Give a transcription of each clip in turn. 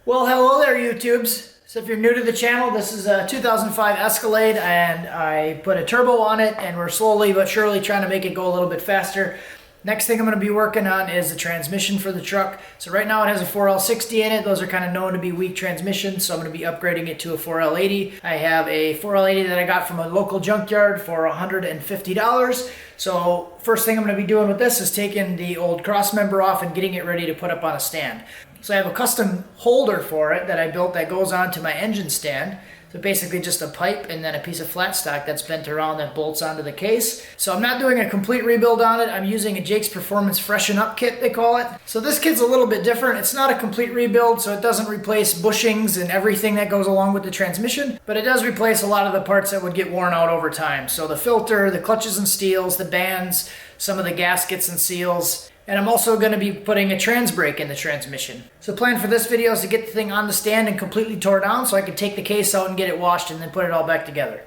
Well, hello there, YouTubes. So if you're new to the channel, this is a 2005 Escalade, and I put a turbo on it, and we're slowly but surely trying to make it go a little bit faster. Next thing I'm going to be working on is the transmission for the truck. So right now it has a 4L60 in it. Those are kind of known to be weak transmissions, so I'm going to be upgrading it to a 4L80. I have a 4L80 that I got from a local junkyard for $150. So first thing I'm going to be doing with this is taking the old cross member off and getting it ready to put up on a stand. So I have a custom holder for it that I built that goes onto my engine stand. So basically just a pipe and then a piece of flat stock that's bent around that bolts onto the case. So I'm not doing a complete rebuild on it. I'm using a Jake's Performance Freshen Up kit, they call it. So this kit's a little bit different. It's not a complete rebuild, so it doesn't replace bushings and everything that goes along with the transmission, but it does replace a lot of the parts that would get worn out over time. So the filter, the clutches and steels, the bands, some of the gaskets and seals. And I'm also going to be putting a trans brake in the transmission. So the plan for this video is to get the thing on the stand and completely tore down so I can take the case out and get it washed and then put it all back together.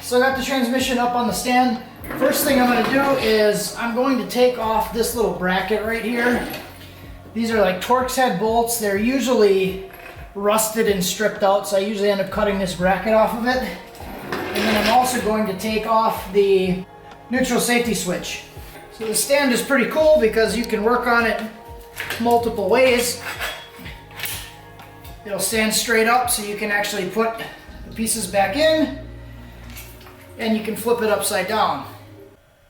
So I got the transmission up on the stand. First thing I'm going to do is I'm going to take off this little bracket right here. These are like Torx head bolts. They're usually rusted and stripped out, so I usually end up cutting this bracket off of it. And then I'm also going to take off the neutral safety switch. So the stand is pretty cool because you can work on it multiple ways. It'll stand straight up so you can actually put the pieces back in, and you can flip it upside down.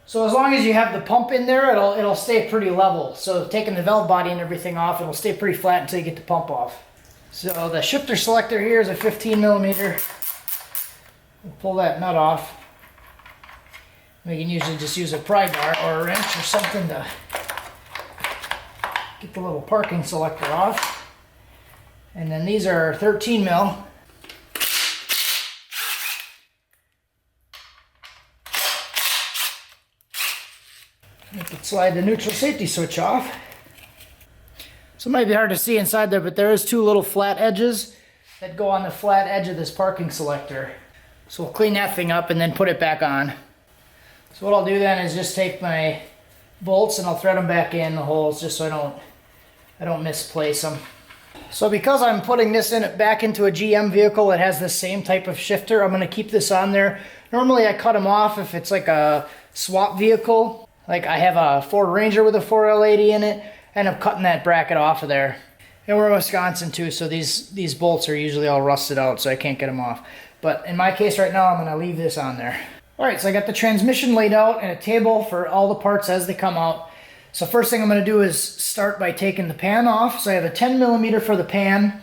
So as long as you have the pump in there, it'll stay pretty level. So taking the valve body and everything off, it'll stay pretty flat until you get the pump off. So the shifter selector here is a 15 millimeter. We'll pull that nut off. We can usually just use a pry bar or a wrench or something to get the little parking selector off. And then these are 13 mil. You can slide the neutral safety switch off. So it might be hard to see inside there, but there is two little flat edges that go on the flat edge of this parking selector. So we'll clean that thing up and then put it back on. So what I'll do then is just take my bolts and I'll thread them back in the holes just so I don't misplace them. So because I'm putting this back into a GM vehicle that has the same type of shifter, I'm going to keep this on there. Normally I cut them off if it's like a swap vehicle. Like I have a Ford Ranger with a 4L80 in it, and I'm cutting that bracket off of there. And we're in Wisconsin too, so these bolts are usually all rusted out, so I can't get them off. But in my case right now, I'm going to leave this on there. Alright, so I got the transmission laid out and a table for all the parts as they come out. So first thing I'm going to do is start by taking the pan off. So I have a 10 millimeter for the pan,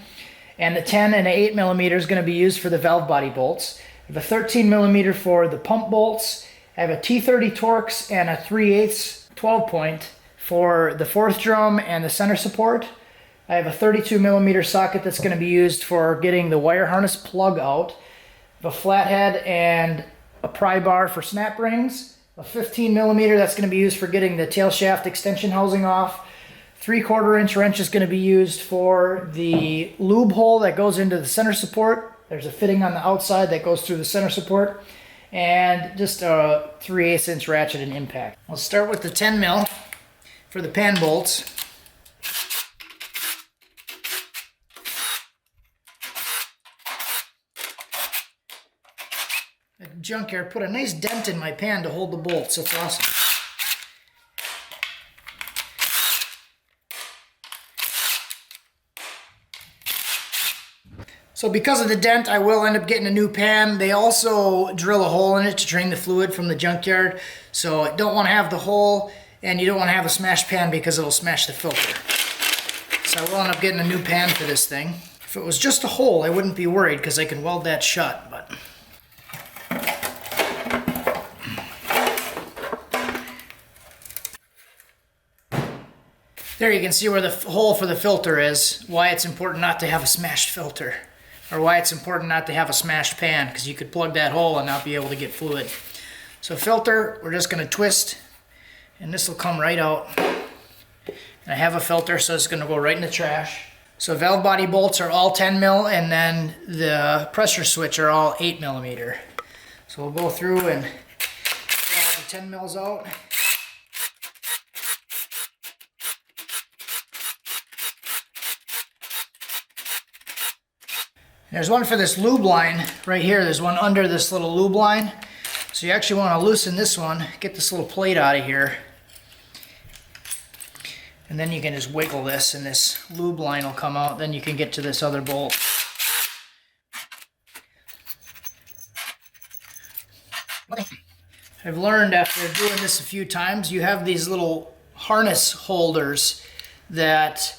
and the 10 and the 8 millimeter is going to be used for the valve body bolts. I have a 13 millimeter for the pump bolts. I have a T30 Torx and a 3/8 12 point for the fourth drum and the center support. I have a 32 millimeter socket that's going to be used for getting the wire harness plug out. I have a flathead and a pry bar for snap rings. A 15 millimeter that's going to be used for getting the tail shaft extension housing off. 3/4 inch wrench is going to be used for the lube hole that goes into the center support. There's a fitting on the outside that goes through the center support. And just a 3/8 inch ratchet and impact. I'll start with the 10 mil for the pan bolts. The junkyard put a nice dent in my pan to hold the bolts. That's awesome. So because of the dent, I will end up getting a new pan. They also drill a hole in it to drain the fluid from the junkyard. So I don't want to have the hole, and you don't want to have a smashed pan because it'll smash the filter. So I will end up getting a new pan for this thing. If it was just a hole, I wouldn't be worried because I can weld that shut. But there you can see where the hole for the filter is, why it's important not to have a smashed filter, or why it's important not to have a smashed pan, because you could plug that hole and not be able to get fluid. So filter, we're just going to twist, and this will come right out. And I have a filter, so it's going to go right in the trash. So valve body bolts are all 10 mil, and then the pressure switch are all 8 millimeter. So we'll go through and get all the 10 mils out. There's one for this lube line right here. There's one under this little lube line. So you actually want to loosen this one, get this little plate out of here. And then you can just wiggle this and this lube line will come out. Then you can get to this other bolt. I've learned after doing this a few times, you have these little harness holders that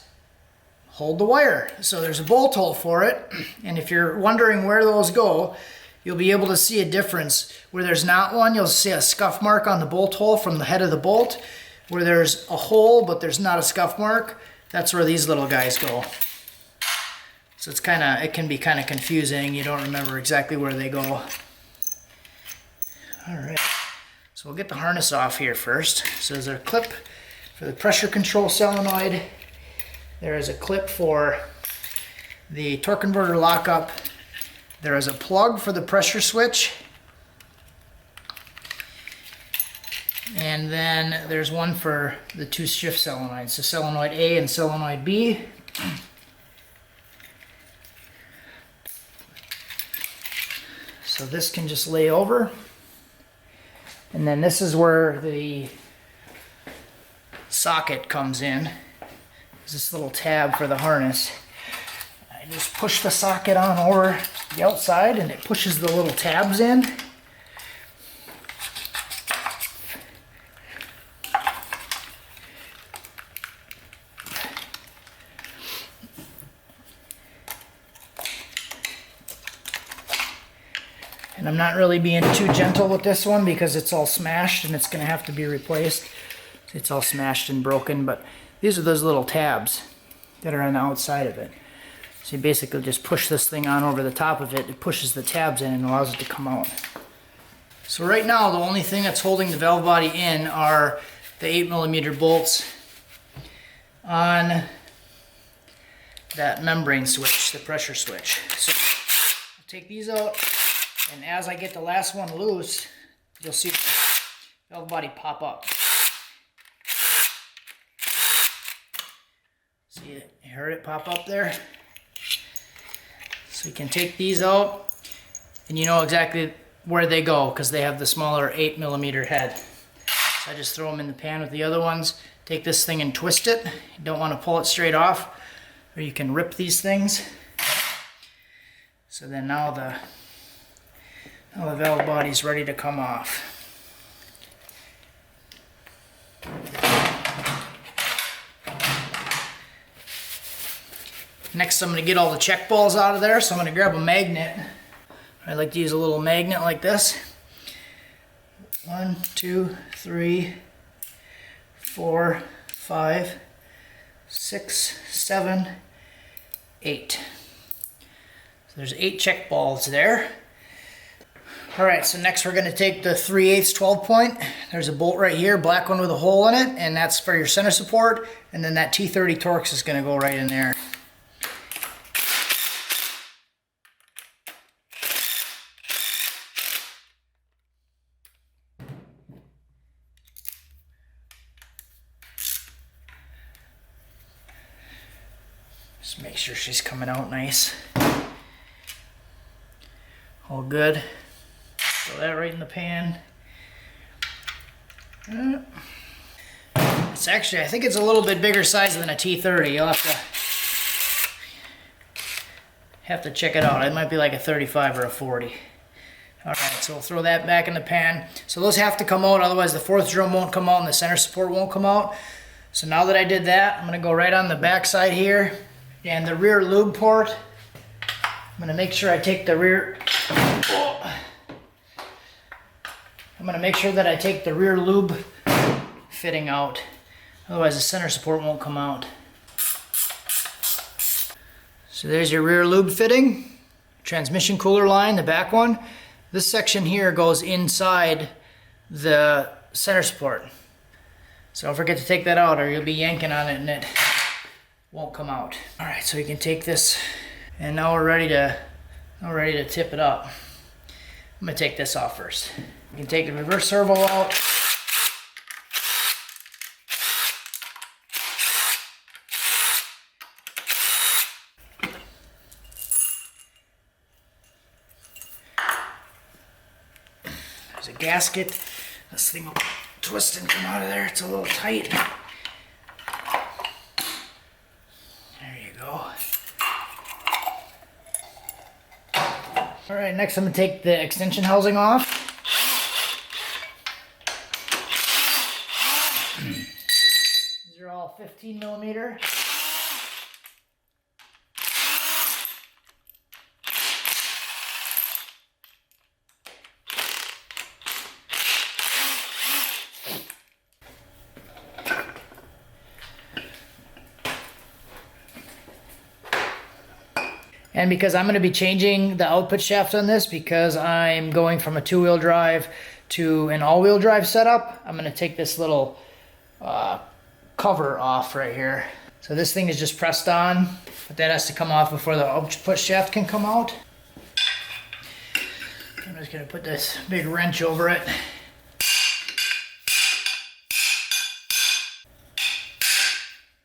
hold the wire. So there's a bolt hole for it, and if you're wondering where those go, you'll be able to see a difference. Where there's not one, you'll see a scuff mark on the bolt hole from the head of the bolt. Where there's a hole but there's not a scuff mark, that's where these little guys go. So it can be kind of confusing. You don't remember exactly where they go. All right, so we'll get the harness off here first. So there's a clip for the pressure control solenoid. There is a clip for the torque converter lockup. There is a plug for the pressure switch. And then there's one for the two shift solenoids, so solenoid A and solenoid B. So this can just lay over. And then this is where the socket comes in. This little tab for the harness. I just push the socket on over the outside and it pushes the little tabs in. And I'm not really being too gentle with this one because it's all smashed and it's going to have to be replaced. It's all smashed and broken, but these are those little tabs that are on the outside of it. So you basically just push this thing on over the top of it. It pushes the tabs in and allows it to come out. So right now the only thing that's holding the valve body in are the 8 millimeter bolts on that membrane switch, the pressure switch. So I'll take these out, and as I get the last one loose, you'll see the valve body pop up. See it? You heard it pop up there? So you can take these out, and you know exactly where they go because they have the smaller 8 millimeter head. So I just throw them in the pan with the other ones. Take this thing and twist it. You don't want to pull it straight off, or you can rip these things. So then now the valve body's ready to come off. Next, I'm going to get all the check balls out of there, so I'm going to grab a magnet. I like to use a little magnet like this. 1, 2, 3, 4, 5, 6, 7, 8. So there's 8 check balls there. Alright, so next we're going to take the 3/8 12 point. There's a bolt right here, black one with a hole in it, and that's for your center support. And then that T30 Torx is going to go right in there. Just make sure she's coming out nice. All good. Throw that right in the pan. It's actually, I think it's a little bit bigger size than a T30. You'll have to Have to check it out. It might be like a 35 or a 40. All right, so we'll throw that back in the pan. So those have to come out, otherwise the fourth drum won't come out and the center support won't come out. So now that I did that, I'm gonna go right on the back side here and the rear lube port. I'm gonna make sure I take the rear, I'm gonna make sure that I take the rear lube fitting out. Otherwise the center support won't come out. So there's your rear lube fitting, transmission cooler line, the back one. This section here goes inside the center support. So don't forget to take that out or you'll be yanking on it and it won't come out. All right, so you can take this and now we're ready to tip it up. I'm gonna take this off first. You can take the reverse servo out. There's a gasket. This thing will twist and come out of there. It's a little tight. There you go. All right, next I'm gonna take the extension housing off. These are all 15 millimeter. And because I'm going to be changing the output shaft on this, because I'm going from a two-wheel drive to an all-wheel drive setup, I'm going to take this little cover off right here. So this thing is just pressed on, but that has to come off before the output shaft can come out. I'm just going to put this big wrench over it.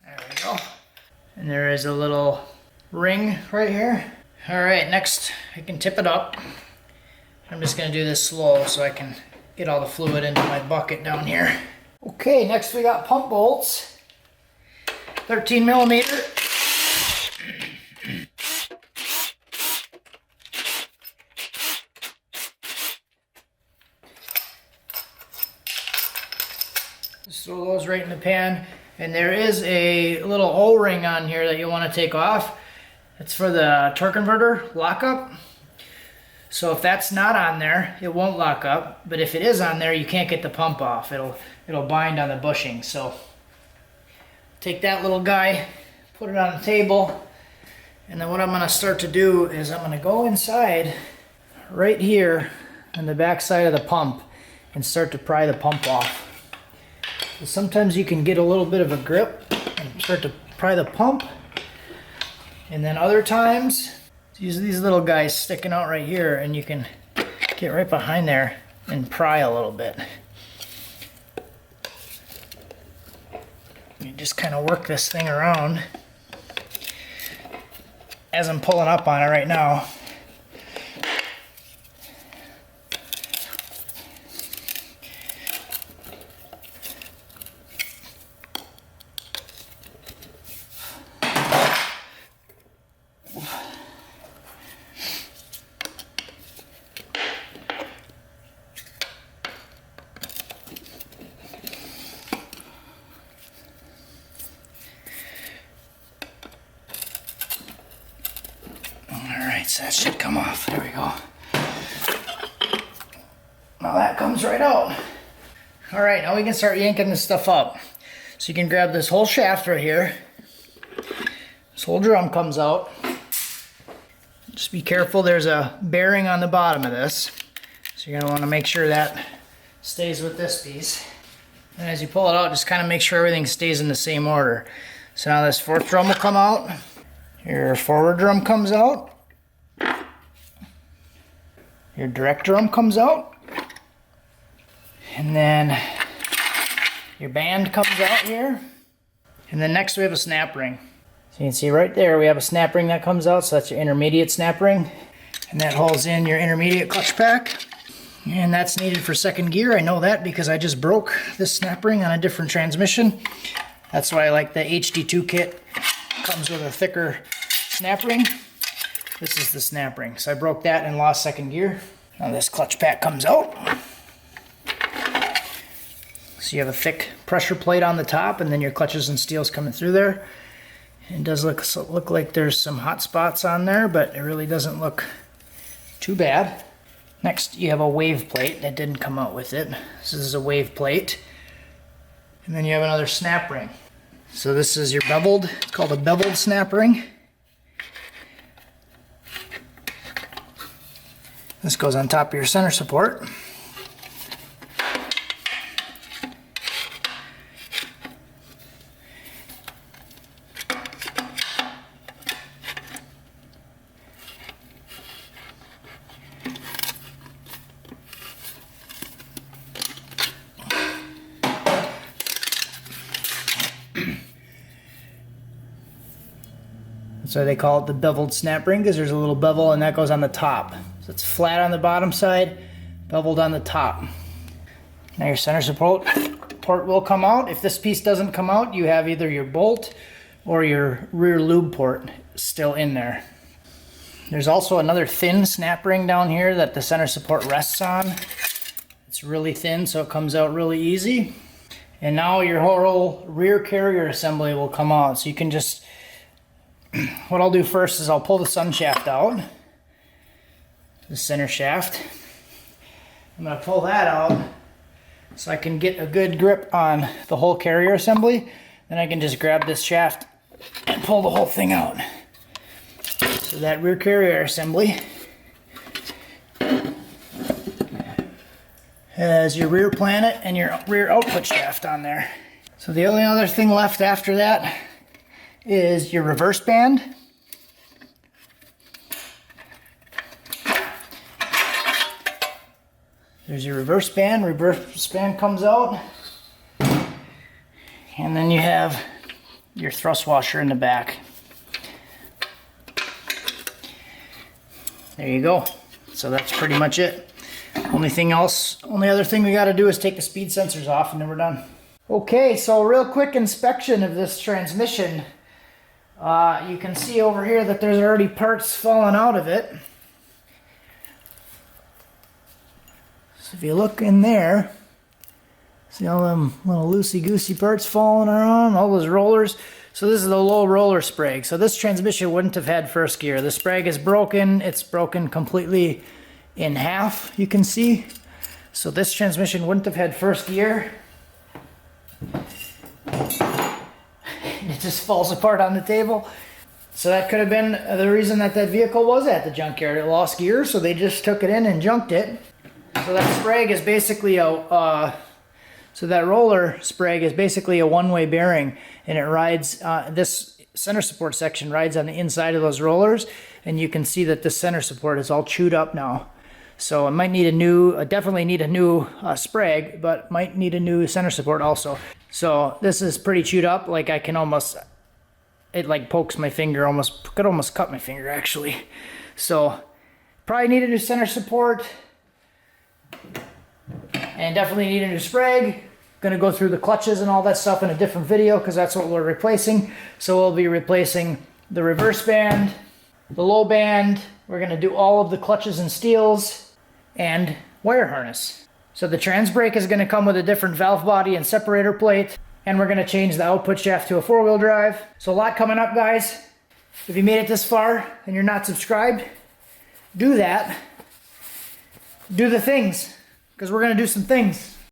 There we go. And there is a little ring right here. All right, next I can tip it up. I'm just gonna do this slow so I can get all the fluid into my bucket down here. Okay, next we got pump bolts. 13 millimeter. Just throw those right in the pan. And there is a little O-ring on here that you want to take off. It's for the torque converter lockup. So if that's not on there, it won't lock up. But if it is on there, you can't get the pump off. It'll bind on the bushing. So take that little guy, put it on the table, and then what I'm going to start to do is I'm going to go inside right here on the back side of the pump and start to pry the pump off. So sometimes you can get a little bit of a grip and start to pry the pump. And then other times, use these little guys sticking out right here and you can get right behind there and pry a little bit. You just kind of work this thing around as I'm pulling up on it right now. So that should come off. There we go. Now that comes right out. All right, now we can start yanking this stuff up. So you can grab this whole shaft right here. This whole drum comes out. Just be careful, there's a bearing on the bottom of this. So you're gonna wanna make sure that stays with this piece. And as you pull it out, just kind of make sure everything stays in the same order. So now this fourth drum will come out. Your forward drum comes out. Your direct drum comes out. And then your band comes out here. And then next we have a snap ring. So you can see right there we have a snap ring that comes out, so that's your intermediate snap ring. And that holds in your intermediate clutch pack. And that's needed for second gear. I know that because I just broke this snap ring on a different transmission. That's why I like the HD2 kit. Comes with a thicker snap ring. This is the snap ring. So I broke that and lost second gear. Now this clutch pack comes out. So you have a thick pressure plate on the top, and then your clutches and steels coming through there. It does look like there's some hot spots on there, but it really doesn't look too bad. Next, you have a wave plate that didn't come out with it. This is a wave plate. And then you have another snap ring. So this is your beveled, it's called a beveled snap ring. This goes on top of your center support. So they call it the beveled snap ring because there's a little bevel and that goes on the top. So it's flat on the bottom side, beveled on the top. Now your center support will come out. If this piece doesn't come out, you have either your bolt or your rear lube port still in there. There's also another thin snap ring down here that the center support rests on. It's really thin, so it comes out really easy. And now your whole rear carrier assembly will come out. So you can just, what I'll do first is I'll pull the sun shaft out, the center shaft. I'm going to pull that out so I can get a good grip on the whole carrier assembly. Then I can just grab this shaft and pull the whole thing out. So that rear carrier assembly has your rear planet and your rear output shaft on there. So the only other thing left after that is your reverse band. There's your reverse band comes out. And then you have your thrust washer in the back. There you go. So that's pretty much it. Only other thing we gotta do is take the speed sensors off and then we're done. Okay, so a real quick inspection of this transmission. You can see over here that there's already parts falling out of it. So if you look in there, see all them little loosey-goosey parts falling around, all those rollers. So this is the low roller sprag. So this transmission wouldn't have had first gear. The sprag is broken. It's broken completely in half, you can see. So this transmission wouldn't have had first gear. It just falls apart on the table. So that could have been the reason that vehicle was at the junkyard. It lost gear, so they just took it in and junked it. So that sprag is basically so that roller sprag is basically a one-way bearing, and it rides, this center support section rides on the inside of those rollers, and you can see that the center support is all chewed up now. So it might need a new, definitely need a new sprag, but might need a new center support also. So this is pretty chewed up, like I can almost, it like pokes my finger, could almost cut my finger actually. So probably need a new center support, and definitely need a new sprag. Gonna go through the clutches and all that stuff in a different video because that's what we're replacing. So we'll be replacing the reverse band, the low band. We're gonna do all of the clutches and steels and wire harness. So the trans brake is gonna come with a different valve body and separator plate, and we're gonna change the output shaft to a 4-wheel drive. So a lot coming up, guys. If you made it this far and you're not subscribed, do that. Do the things, because we're gonna do some things.